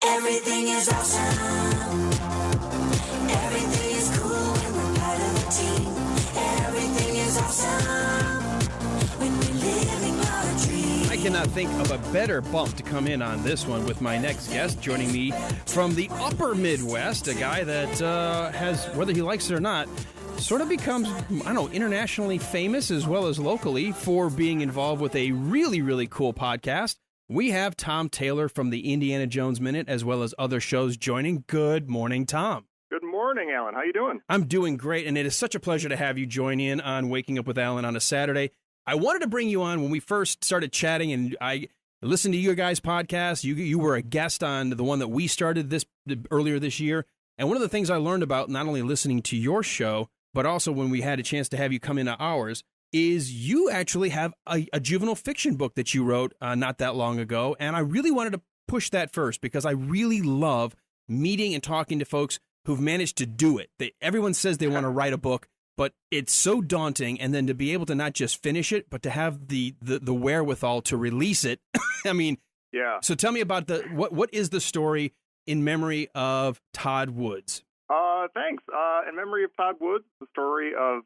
Everything is awesome. Everything is cool when we're part of a team. Everything is awesome when we're living our dream. I cannot think of a better bump to come in on this one with my next guest joining me from the upper Midwest, a guy that has, whether he likes it or not, sort of becomes, I don't know, internationally famous as well as locally for being involved with a really, really cool podcast. We have Tom Taylor from the Indiana Jones Minute as well as other shows joining. Good morning, Tom. Good morning, Alan. How you doing? I'm doing great, and it is such a pleasure to have you join in on Waking Up with Alan on a Saturday. I wanted to bring you on when we first started chatting, and I listened to your guys' podcast. You were a guest on the one that we started earlier this year, and one of the things I learned about not only listening to your show, but also when we had a chance to have you come into ours, is you actually have a juvenile fiction book that you wrote not that long ago, and I really wanted to push that first because I really love meeting and talking to folks who've managed to do it. Everyone says they want to write a book, but it's so daunting, and then to be able to not just finish it, but to have the wherewithal to release it. I mean, yeah. So tell me about what is the story in memory of Todd Woods? Thanks. In memory of Todd Woods, the story of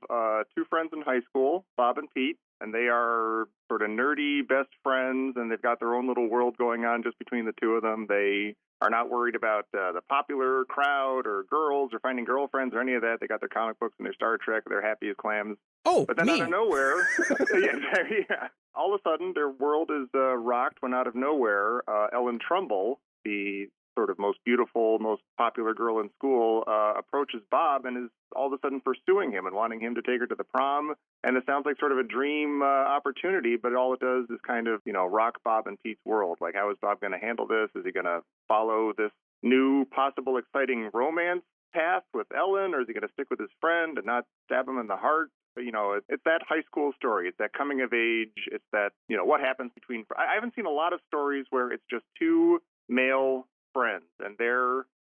two friends in high school, Bob and Pete, and they are sort of nerdy best friends, and they've got their own little world going on just between the two of them. They are not worried about the popular crowd or girls or finding girlfriends or any of that. They got their comic books and their Star Trek. They're happy as clams. Oh, but then me. out of nowhere, yeah, all of a sudden their world is rocked when out of nowhere, Ellen Trumbull, the sort of most beautiful, most popular girl in school, approaches Bob and is all of a sudden pursuing him and wanting him to take her to the prom. And it sounds like sort of a dream opportunity, but all it does is kind of, rock Bob and Pete's world. Like, how is Bob going to handle this? Is he going to follow this new, possible, exciting romance path with Ellen, or is he going to stick with his friend and not stab him in the heart? But, it's that high school story. It's that coming of age. It's that, what happens between... I haven't seen a lot of stories where it's just two male friends, and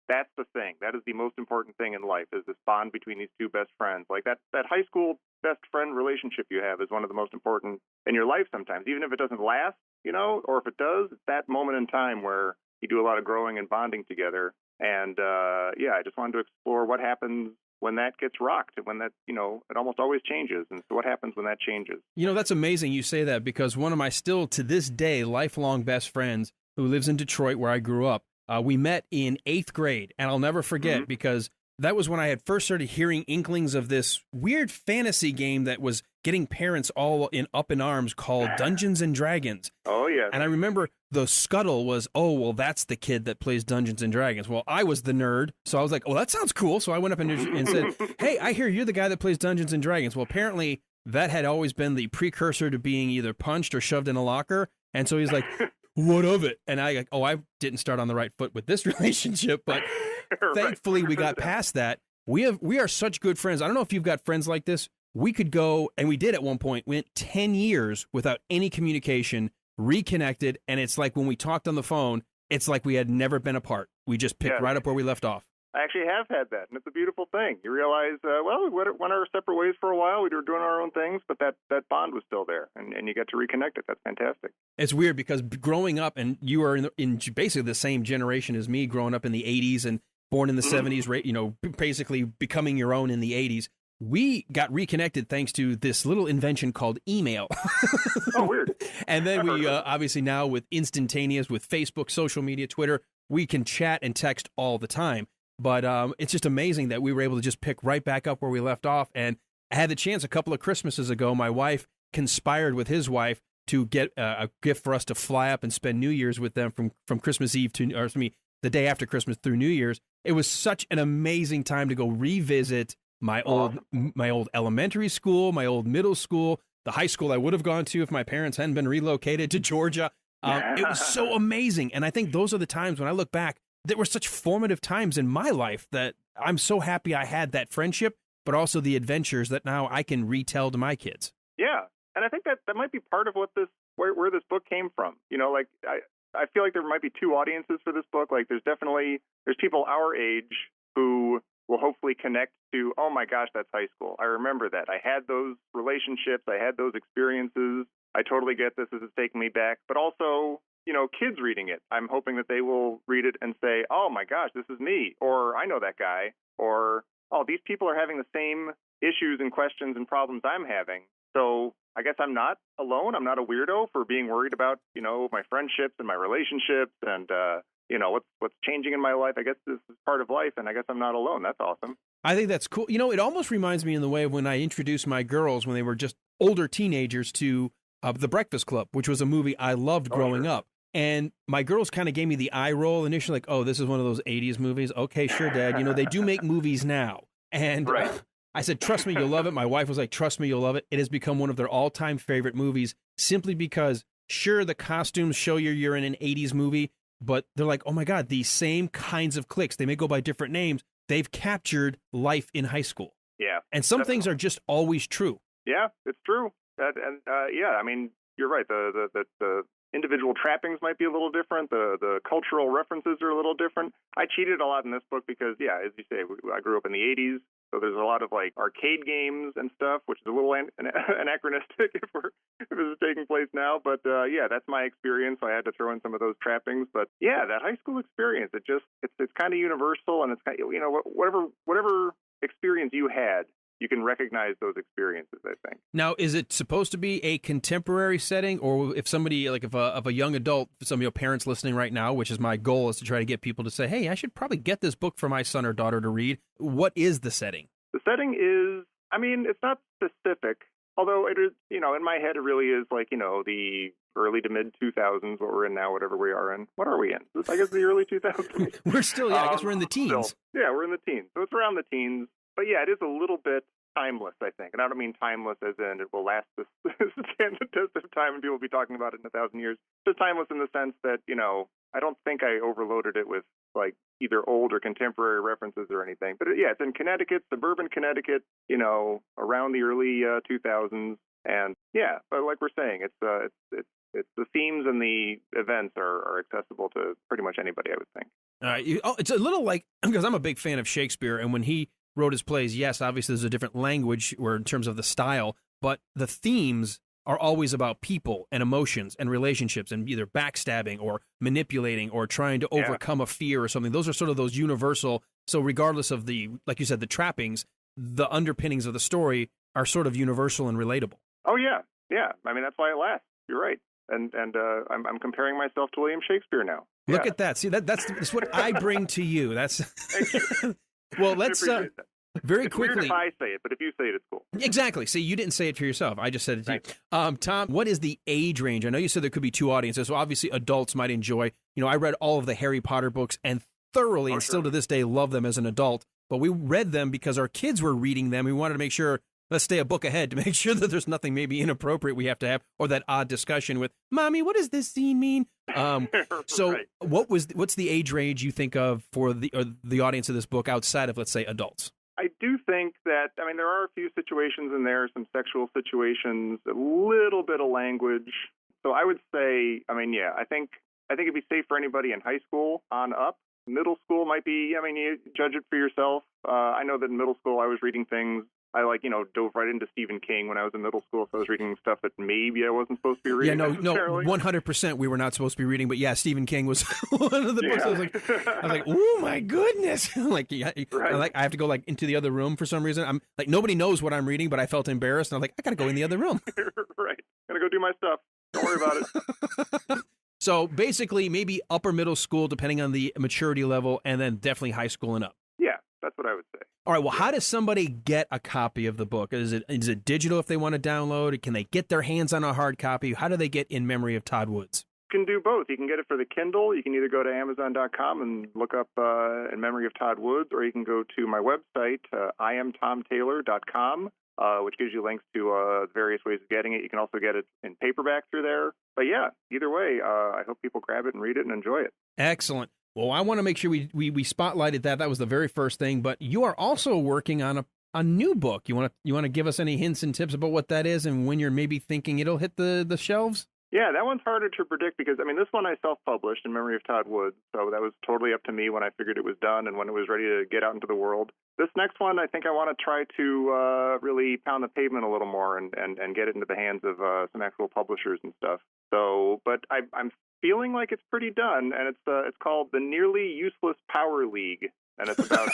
that's the thing. That is the most important thing in life, is this bond between these two best friends. Like that high school best friend relationship you have is one of the most important in your life sometimes, even if it doesn't last, or if it does, it's that moment in time where you do a lot of growing and bonding together. And I just wanted to explore what happens when that gets rocked, and when that, it almost always changes. And so what happens when that changes? That's amazing you say that, because one of my still to this day lifelong best friends who lives in Detroit where I grew up, we met in 8th grade, and I'll never forget because that was when I had first started hearing inklings of this weird fantasy game that was getting parents all up in arms called Dungeons and Dragons. Oh, yeah. And I remember the scuttle was, oh, well, that's the kid that plays Dungeons and Dragons. Well, I was the nerd, so I was like, oh, that sounds cool. So I went up and said, hey, I hear you're the guy that plays Dungeons and Dragons. Well, apparently that had always been the precursor to being either punched or shoved in a locker. And so he's like... What of it? And I didn't start on the right foot with this relationship, but thankfully we got past that. We are such good friends. I don't know if you've got friends like this. We could go, and we did at one point, went 10 years without any communication, reconnected, and it's like when we talked on the phone, it's like we had never been apart. We just picked right up where we left off. I actually have had that, and it's a beautiful thing. You realize, we went our separate ways for a while. We were doing our own things, but that bond was still there, and you get to reconnect it. That's fantastic. It's weird because growing up, and you are in basically the same generation as me, growing up in the 80s and born in the 70s, basically becoming your own in the 80s. We got reconnected thanks to this little invention called email. Oh, weird. And then we obviously now with instantaneous, with Facebook, social media, Twitter, we can chat and text all the time. But it's just amazing that we were able to just pick right back up where we left off. And I had the chance a couple of Christmases ago, my wife conspired with his wife to get a gift for us to fly up and spend New Year's with them from Christmas Eve the day after Christmas through New Year's. It was such an amazing time to go revisit my old elementary school, my old middle school, the high school I would have gone to if my parents hadn't been relocated to Georgia. It was so amazing. And I think those are the times when I look back, there were such formative times in my life that I'm so happy I had that friendship, but also the adventures that now I can retell to my kids. Yeah. And I think that might be part of where this book came from. I feel like there might be two audiences for this book. Like there's people our age who will hopefully connect to, oh my gosh, that's high school. I remember that. I had those relationships. I had those experiences. I totally get this. This is taking me back. But also kids reading it. I'm hoping that they will read it and say, oh my gosh, this is me, or I know that guy, or, oh, these people are having the same issues and questions and problems I'm having. So I guess I'm not alone. I'm not a weirdo for being worried about, my friendships and my relationships and, what's changing in my life. I guess this is part of life, and I guess I'm not alone. That's awesome. I think that's cool. It almost reminds me in the way of when I introduced my girls when they were just older teenagers to The Breakfast Club, which was a movie I loved growing up. And my girls kind of gave me the eye roll initially, like, oh, this is one of those 80s movies. Okay, sure, Dad. They do make movies now. And I said, trust me, you'll love it. My wife was like, trust me, you'll love it. It has become one of their all-time favorite movies simply because, sure, the costumes show you're in an 80s movie, but they're like, oh, my God, these same kinds of cliques, they may go by different names. They've captured life in high school. Yeah. And some things are just always true. Yeah, it's true. I mean, you're right. The individual trappings might be a little different. The cultural references are a little different. I cheated a lot in this book because, as you say, I grew up in the 80s. So there's a lot of like arcade games and stuff, which is a little anachronistic if it was taking place now. But that's my experience. So I had to throw in some of those trappings. But that high school experience, it's kind of universal, and it's kind of, whatever experience you had, you can recognize those experiences, I think. Now, is it supposed to be a contemporary setting, or if somebody, like if a young adult, some of your parents listening right now, which is my goal, is to try to get people to say, hey, I should probably get this book for my son or daughter to read. What is the setting? The setting is, it's not specific, although it is, in my head, it really is like, the early to mid 2000s, what we're in now, whatever we are in. What are we in? I guess the early 2000s. We're still, I guess we're in the teens. We're in the teens. So it's around the teens. But it is a little bit timeless, I think. And I don't mean timeless as in it will stand the test of time and people will be talking about it in 1,000 years. Just timeless in the sense that, I don't think I overloaded it with like either old or contemporary references or anything. But it's in Connecticut, suburban Connecticut, around the early 2000s. And but like we're saying, it's the themes and the events are accessible to pretty much anybody, I would think. It's a little like, because I'm a big fan of Shakespeare, and when he wrote his plays, yes, obviously there's a different language or in terms of the style, but the themes are always about people and emotions and relationships and either backstabbing or manipulating or trying to overcome a fear or something. Those are sort of those universal. So regardless of the, like you said, the trappings, the underpinnings of the story are sort of universal and relatable. Oh, yeah. Yeah. I mean, that's why it lasts. You're right. And I'm comparing myself to William Shakespeare now. Look at that. See, that's what I bring to you. That's Thank you. Well, let's very it's quickly. Weird if I say it, but if you say it, it's cool. Exactly. See, you didn't say it for yourself. I just said it to you. Tom, what is the age range? I know you said there could be two audiences, so obviously adults might enjoy. I read all of the Harry Potter books and thoroughly, and still to this day, love them as an adult. But we read them because our kids were reading them. We wanted to make sure, let's stay a book ahead to make sure that there's nothing maybe inappropriate we have to have, or that odd discussion with, Mommy, what does this scene mean? So what's the age range you think of for the audience of this book outside of, let's say, adults? I do think that, there are a few situations in there, some sexual situations, a little bit of language. So I would say, I think it'd be safe for anybody in high school on up. Middle school might be, you judge it for yourself. I know that in middle school I was reading things. I dove right into Stephen King when I was in middle school, so I was reading stuff that maybe I wasn't supposed to be reading. Yeah, no, 100% we were not supposed to be reading, but Stephen King was one of the books. I was like, oh my goodness! I have to go into the other room for some reason. I'm like, nobody knows what I'm reading, but I felt embarrassed, and I was like, I gotta go in the other room. Right, gotta go do my stuff. Don't worry about it. So basically, maybe upper middle school, depending on the maturity level, and then definitely high school and up. Yeah, that's what I would say. All right, well, how does somebody get a copy of the book? Is it digital if they want to download it? Can they get their hands on a hard copy? How do they get In Memory of Todd Woods? You can do both. You can get it for the Kindle. You can either go to Amazon.com and look up In Memory of Todd Woods, or you can go to my website, IamTomTaylor.com, which gives you links to various ways of getting it. You can also get it in paperback through there. But either way, I hope people grab it and read it and enjoy it. Excellent. Well, I want to make sure we spotlighted that. That was the very first thing. But you are also working on a new book. You want to give us any hints and tips about what that is and when you're maybe thinking it'll hit the shelves? Yeah, that one's harder to predict because, this one I self-published, In Memory of Todd Woods, so that was totally up to me when I figured it was done and when it was ready to get out into the world. This next one, I think I want to try to really pound the pavement a little more and get it into the hands of some actual publishers and stuff. So, but I'm feeling like it's pretty done, and it's called The Nearly Useless Power League, and it's about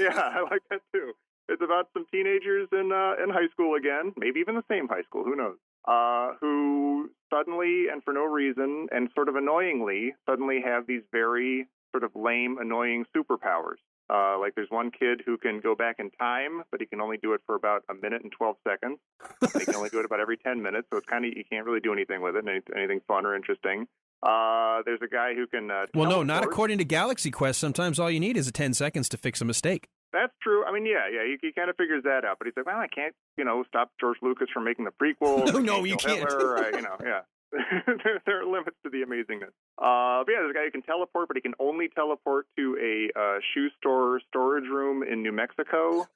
yeah, I like that too. It's about some teenagers in high school again, maybe even the same high school, who knows, who suddenly and for no reason and sort of annoyingly suddenly have these very sort of lame, annoying superpowers. Like there's one kid who can go back in time, but he can only do it for about a minute and 12 seconds. He can only do it about every 10 minutes, so it's kind of, you can't really do anything with it, anything fun or interesting. There's a guy who can well, no, not teleport. according to Galaxy Quest. Sometimes all you need is 10 seconds to fix a mistake. That's true. I mean, yeah, he kind of figures that out. But he's like, well, I can't, stop George Lucas from making the prequel. No, you kill can't. Hitler. Yeah. there are limits to the amazingness. But yeah, there's a guy who can teleport, but he can only teleport to a shoe store storage room in New Mexico,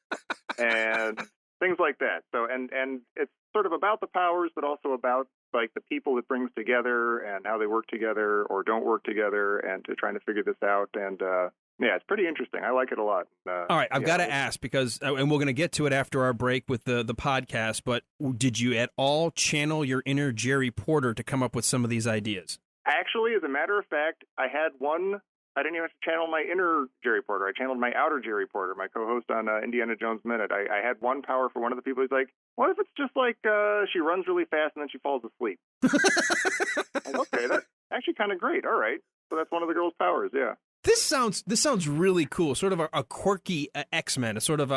and things like that. So, and it's sort of about the powers, but also about like the people it brings together and how they work together or don't work together, and to trying to figure this out. And yeah, it's pretty interesting. I like it a lot. All right, I've got to ask because, and we're going to get to it after our break with the podcast, but did you at all channel your inner Jerry Porter to come up with some of these ideas? Actually, as a matter of fact, I had one. I didn't even have to channel my inner Jerry Porter. I channeled my outer Jerry Porter, my co-host on Indiana Jones Minute. I had one power for one of the people. He's like, what if it's just like she runs really fast and then she falls asleep? Like, okay, that's actually kind of great. All right. So that's one of the girl's powers, yeah. This sounds really cool. Sort of a quirky X-Men, a sort of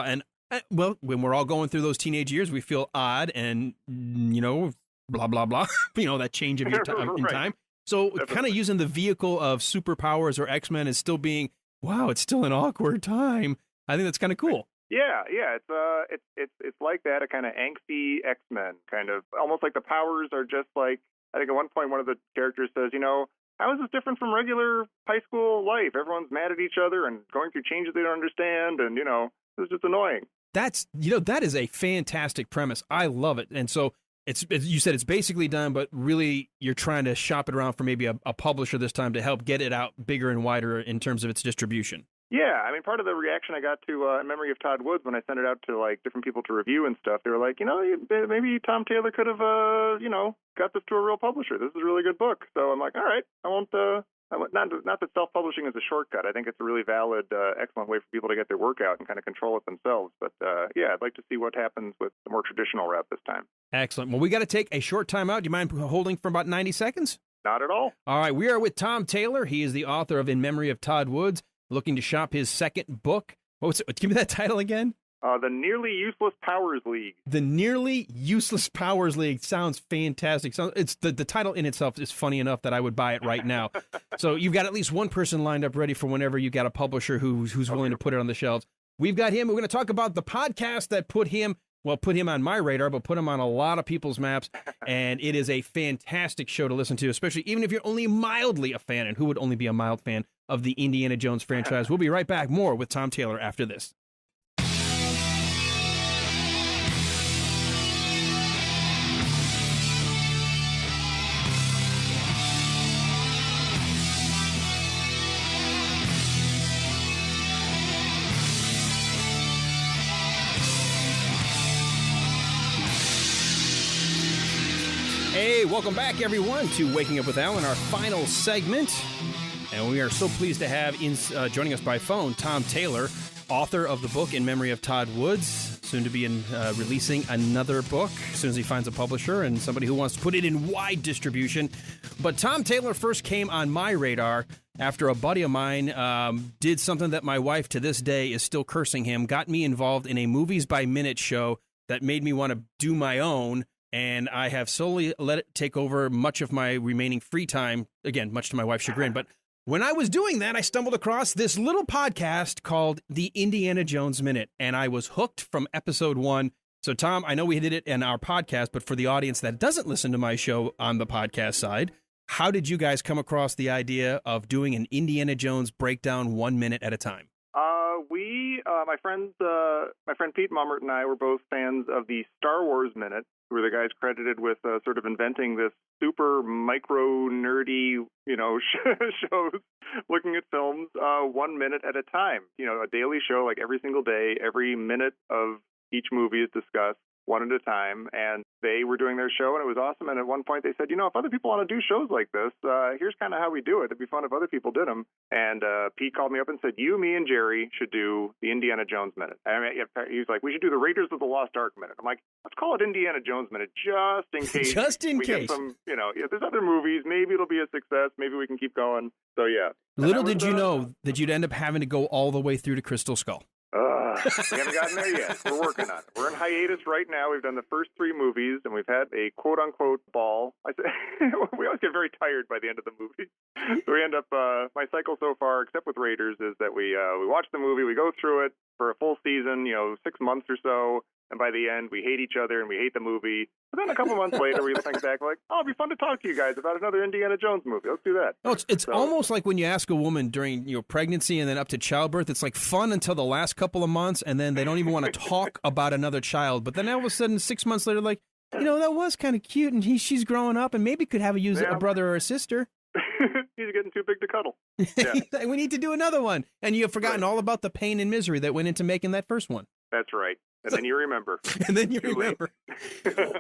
well, when we're all going through those teenage years, we feel odd and, blah, blah, blah, that change of your time in time. So kind of using the vehicle of superpowers or X-Men is still being, wow, it's still an awkward time. I think that's kind of cool. Yeah, it's like that, a kind of angsty X-Men, kind of almost like the powers are just like, I think at one point one of the characters says, how is this different from regular high school life? Everyone's mad at each other and going through changes they don't understand, and it's just annoying. That's that is a fantastic premise. I love it. And so it's you said it's basically done, but really you're trying to shop it around for maybe a publisher this time to help get it out bigger and wider in terms of its distribution. Yeah, I mean, part of the reaction I got to In Memory of Todd Woods when I sent it out to like different people to review and stuff, they were like, maybe Tom Taylor could have, got this to a real publisher. This is a really good book. So I'm like, all right, I won't. Not that self-publishing is a shortcut. I think it's a really valid, excellent way for people to get their work out and kind of control it themselves. But yeah, I'd like to see what happens with the more traditional route this time. Excellent. Well, we got to take a short time out. Do you mind holding for about 90 seconds? Not at all. All right, we are with Tom Taylor. He is the author of In Memory of Todd Woods, looking to shop his second book. Give me that title again. The Nearly Useless Powers League. The Nearly Useless Powers League sounds fantastic. It's the title in itself is funny enough that I would buy it right now. So you've got at least one person lined up ready for whenever you got a publisher who's willing to put it on the shelves. We've got him. We're going to talk about the podcast that put him on my radar, but put him on a lot of people's maps. And it is a fantastic show to listen to, especially even if you're only mildly a fan. And who would only be a mild fan of the Indiana Jones franchise? We'll be right back. More with Tom Taylor after this. Hey, welcome back, everyone, to Waking Up with Alan, our final segment. And we are so pleased to have joining us by phone Tom Taylor, author of the book In Memory of Todd Woods, soon to be releasing another book as soon as he finds a publisher and somebody who wants to put it in wide distribution. But Tom Taylor first came on my radar after a buddy of mine did something that my wife to this day is still cursing him, got me involved in a movies by minute show that made me want to do my own. And I have solely let it take over much of my remaining free time, again, much to my wife's chagrin. But when I was doing that, I stumbled across this little podcast called The Indiana Jones Minute, and I was hooked from episode 1. So, Tom, I know we did it in our podcast, but for the audience that doesn't listen to my show on the podcast side, how did you guys come across the idea of doing an Indiana Jones breakdown 1 minute at a time? My friend Pete Mummert and I were both fans of the Star Wars Minute, who were the guys credited with sort of inventing this super micro nerdy, shows looking at films 1 minute at a time. A daily show, like every single day, every minute of each movie is discussed one at a time, and they were doing their show, and it was awesome. And at one point they said, if other people want to do shows like this, here's kind of how we do it. It'd be fun if other people did them. And Pete called me up and said, you, me, and Jerry should do the Indiana Jones Minute. I mean, he was like, we should do the Raiders of the Lost Ark Minute. I'm like, let's call it Indiana Jones Minute just in case. Just in we case. Get some, there's other movies. Maybe it'll be a success. Maybe we can keep going. So, yeah. Little did you know that you'd end up having to go all the way through to Crystal Skull. We haven't gotten there yet. We're working on it. We're in hiatus right now. We've done the first 3 movies, and we've had a quote-unquote ball. We always get very tired by the end of the movie. So we end up, my cycle so far, except with Raiders, is that we watch the movie, we go through it for a full season, 6 months or so, and by the end, we hate each other and we hate the movie. But then a couple months later, we think back like, it'd be fun to talk to you guys about another Indiana Jones movie. Let's do that. Oh, it's almost like when you ask a woman during pregnancy and then up to childbirth, it's like fun until the last couple of months, and then they don't even want to talk about another child. But then all of a sudden, 6 months later, like, that was kind of cute, and she's growing up, and maybe could have a brother or a sister. He's getting too big to cuddle. Yeah. We need to do another one. And you have forgotten all about the pain and misery that went into making that first one. That's right. And then you remember. And then you remember.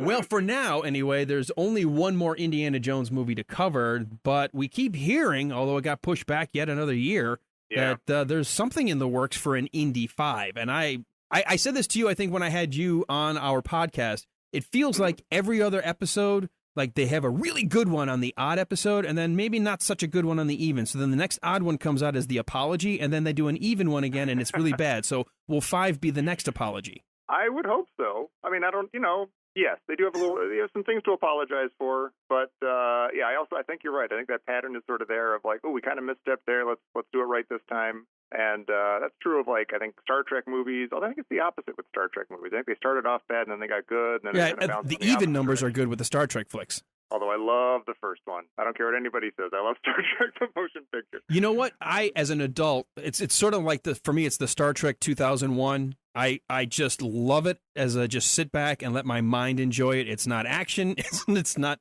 Well, for now, anyway, there's only one more Indiana Jones movie to cover, but we keep hearing, although it got pushed back yet another year, that there's something in the works for an Indy 5. And I said this to you, I think, when I had you on our podcast. It feels like every other episode, like they have a really good one on the odd episode, and then maybe not such a good one on the even. So then the next odd one comes out as the apology, and then they do an even one again, and it's really bad. So will 5 be the next apology? I would hope so. I mean, I don't, yes, they do have some things to apologize for, but I think you're right. I think that pattern is sort of there of like, we kind of misstepped there. Let's do it right this time. And that's true of I think Star Trek movies. Although I think it's the opposite with Star Trek movies. I think they started off bad and then they got good. And then the even numbers are good with the Star Trek flicks. Although I love the first one. I don't care what anybody says. I love Star Trek the motion picture. You know what? As an adult, it's sort of like for me, it's the Star Trek 2001. I just love it as a just sit back and let my mind enjoy it. It's not action. It's not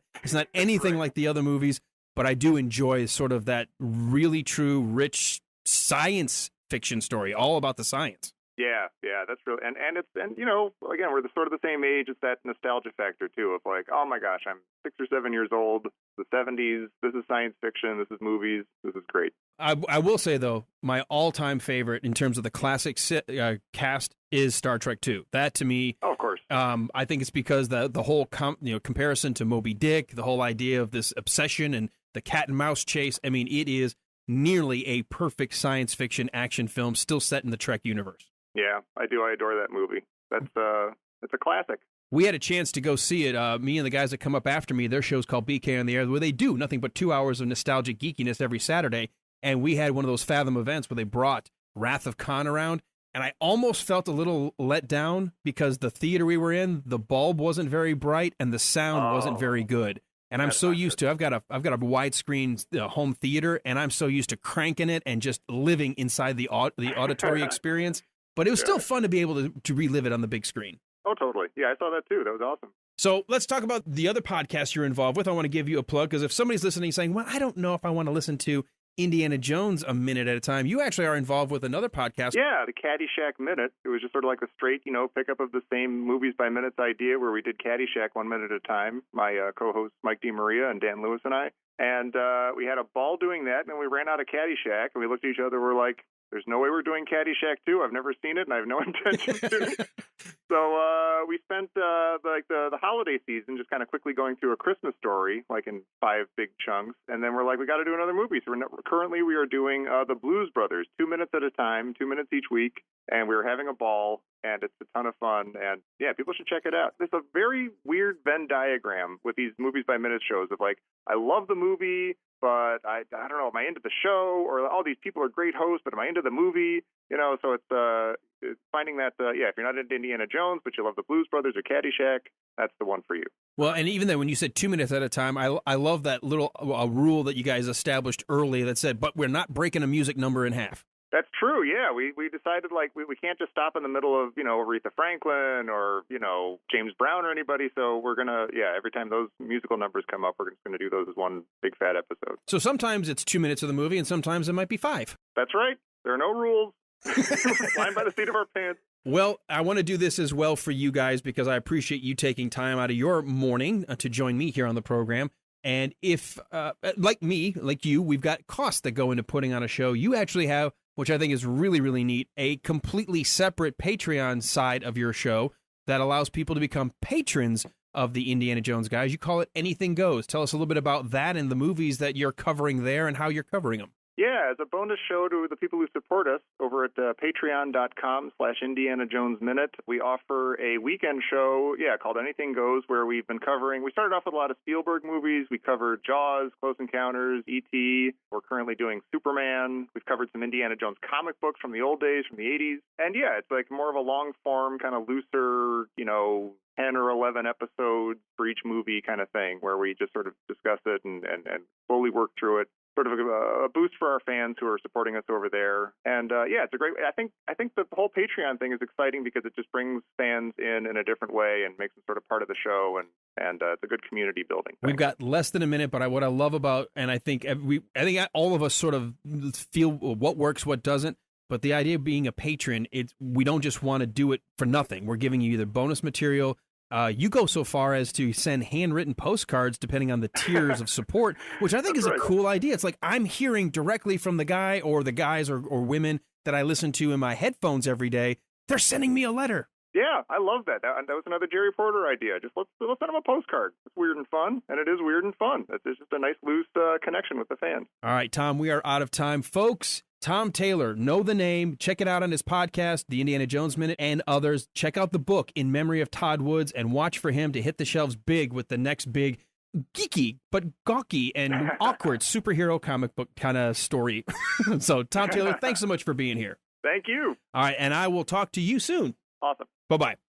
anything like the other movies, but I do enjoy sort of that really true, rich science fiction story, all about the science. Yeah, that's really, and again, we're sort of the same age. It's that nostalgia factor too of like, oh my gosh, I'm 6 or 7 years old. The 70s. This is science fiction. This is movies. This is great. I will say though, my all-time favorite in terms of the classic cast is Star Trek 2. That to me, of course. I think it's because the whole comparison to Moby Dick, the whole idea of this obsession and the cat and mouse chase. I mean, it is nearly a perfect science fiction action film, still set in the Trek universe. Yeah, I do. I adore that movie. It's a classic. We had a chance to go see it. Me and the guys that come up after me, their show's called BK on the Air, where they do nothing but 2 hours of nostalgic geekiness every Saturday. And we had one of those Fathom events where they brought Wrath of Khan around. And I almost felt a little let down because the theater we were in, the bulb wasn't very bright and the sound wasn't very good. And I'm so used to, I've got a widescreen home theater, and I'm so used to cranking it and just living inside the auditory experience. But it was still fun to be able to relive it on the big screen. Oh, totally. Yeah, I saw that too. That was awesome. So let's talk about the other podcast you're involved with. I want to give you a plug because if somebody's listening saying, well, I don't know if I want to listen to Indiana Jones a minute at a time, you actually are involved with another podcast. Yeah, the Caddyshack Minute. It was just sort of like a straight, pickup of the same movies by minutes idea where we did Caddyshack 1 minute at a time. My co-hosts Mike DiMaria and Dan Lewis and I. And we had a ball doing that, and then we ran out of Caddyshack, and we looked at each other, we're like, there's no way we're doing Caddyshack 2. I've never seen it, and I have no intention to. So we spent the holiday season just kind of quickly going through A Christmas Story, like in 5 big chunks, and then we're like, we got to do another movie. So currently we are doing The Blues Brothers, 2 minutes at a time, 2 minutes each week, and we're having a ball, and it's a ton of fun. And yeah, people should check it out. There's a very weird Venn diagram with these movies by minute shows of like, I love the movie, but I don't know, am I into the show? Or all these people are great hosts, but am I into the movie? So it's finding that, if you're not into Indiana Jones, but you love the Blues Brothers or Caddyshack, that's the one for you. Well, and even then, when you said 2 minutes at a time, I love that little rule that you guys established early that said, but we're not breaking a music number in half. That's true. Yeah, we decided like we can't just stop in the middle of Aretha Franklin or James Brown or anybody. So we're gonna every time those musical numbers come up, we're just gonna do those as one big fat episode. So sometimes it's 2 minutes of the movie, and sometimes it might be 5. That's right. There are no rules. Flying by the seat of our pants. Well, I want to do this as well for you guys because I appreciate you taking time out of your morning to join me here on the program. And if, like me, like you, we've got costs that go into putting on a show. You actually have, which I think is really, really neat, a completely separate Patreon side of your show that allows people to become patrons of the Indiana Jones guys. You call it Anything Goes. Tell us a little bit about that and the movies that you're covering there and how you're covering them. Yeah, as a bonus show to the people who support us over at patreon.com/Indiana Jones Minute, we offer a weekend show, called Anything Goes, where we've been covering, we started off with a lot of Spielberg movies. We covered Jaws, Close Encounters, E.T. We're currently doing Superman. We've covered some Indiana Jones comic books from the old days, from the 80s. And it's like more of a long form, kind of looser, 10 or 11 episodes for each movie kind of thing, where we just sort of discuss it and slowly work through it. Sort of a boost for our fans who are supporting us over there. And it's a great way. I think the whole Patreon thing is exciting because it just brings fans in a different way and makes them sort of part of the show, and it's a good community building thing. We've got less than a minute, but what I love about, and I think all of us sort of feel what works, what doesn't. But the idea of being a patron, we don't just want to do it for nothing. We're giving you either bonus material. You go so far as to send handwritten postcards depending on the tiers of support, which I think is a cool idea. It's like I'm hearing directly from the guy or the guys or women that I listen to in my headphones every day. They're sending me a letter. Yeah, I love that. That was another Jerry Porter idea. Just let's send them a postcard. It's weird and fun, and it is weird and fun. It's just a nice loose connection with the fans. All right, Tom, we are out of time. Folks, Tom Taylor, know the name. Check it out on his podcast, The Indiana Jones Minute, and others. Check out the book, In Memory of Todd Woods, and watch for him to hit the shelves big with the next big geeky but gawky and awkward superhero comic book kind of story. So, Tom Taylor, thanks so much for being here. Thank you. All right, and I will talk to you soon. Awesome. Bye-bye.